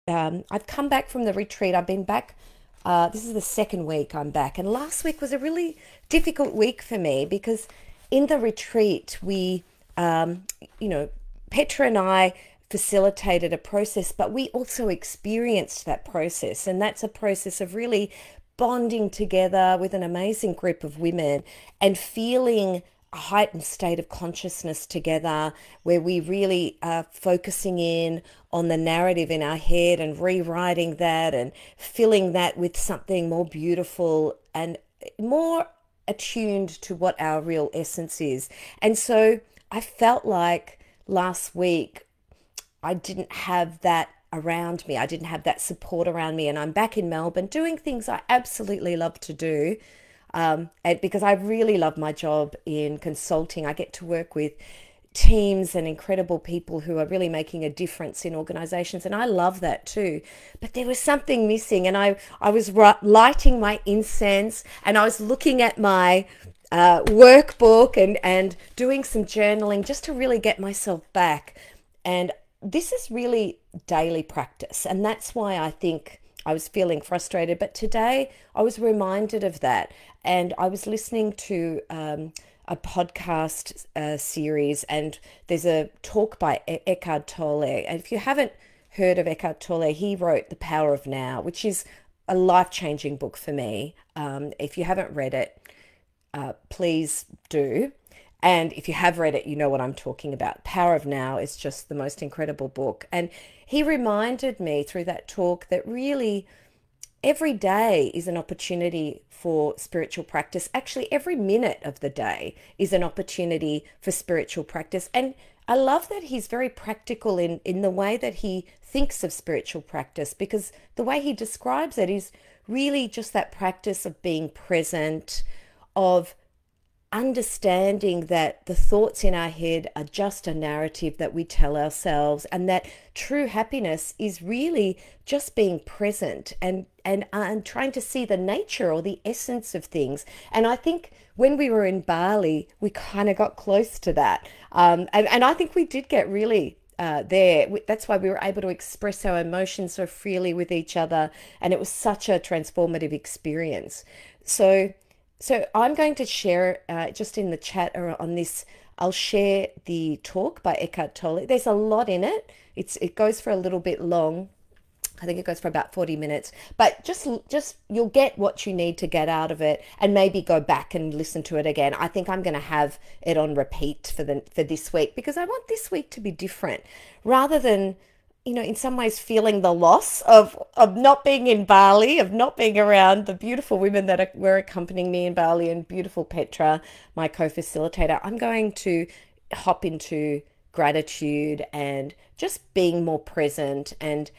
I've come back from the retreat. I've been back. This is the second week I'm back, and last week was a really difficult week for me because in the retreat we, um, you know, Petra and I facilitated a process, but we also experienced that process, and that's a process of really bonding together with an amazing group of women and feeling a heightened state of consciousness together where we really are focusing in on the narrative in our head and rewriting that and filling that with something more beautiful and more attuned to what our real essence is. And so I felt like last week I didn't have that around me. I didn't have that support around me. And I'm back in Melbourne doing things I absolutely love to do. And because I really love my job in consulting, I get to work with teams and incredible people who are really making a difference in organizations. And I love that too. But there was something missing. And I was lighting my incense and I was looking at my workbook and doing some journaling just to really get myself back. And this is really daily practice. And that's why I think I was feeling frustrated. But today I was reminded of that. And I was listening to a podcast series, and there's a talk by Eckhardt Tolle. And if you haven't heard of Eckhardt Tolle, he wrote The Power of Now, which is a life-changing book for me. If you haven't read it, please do. And if you have read it, you know what I'm talking about. Power of Now is just the most incredible book. And he reminded me through that talk that really every day is an opportunity for spiritual practice. Actually, every minute of the day is an opportunity for spiritual practice. And I love that he's very practical in the way that he thinks of spiritual practice, because the way he describes it is really just that practice of being present, of understanding that the thoughts in our head are just a narrative that we tell ourselves, and that true happiness is really just being present and trying to see the nature or the essence of things. And I think when we were in Bali, we kind of got close to that. And I think we did get really there. That's why we were able to express our emotions so freely with each other. And it was such a transformative experience. So I'm going to share just in the chat or on this, I'll share the talk by Eckhardt Tolle. There's a lot in it. It goes for a little bit long. I think it goes for about 40 minutes, but just you'll get what you need to get out of it, and maybe go back and listen to it again. I think I'm going to have it on repeat for this week, because I want this week to be different, rather than, you know, in some ways feeling the loss of not being in Bali, of not being around the beautiful women that were accompanying me in Bali, and beautiful Petra, my co-facilitator. I'm going to hop into gratitude and just being more present and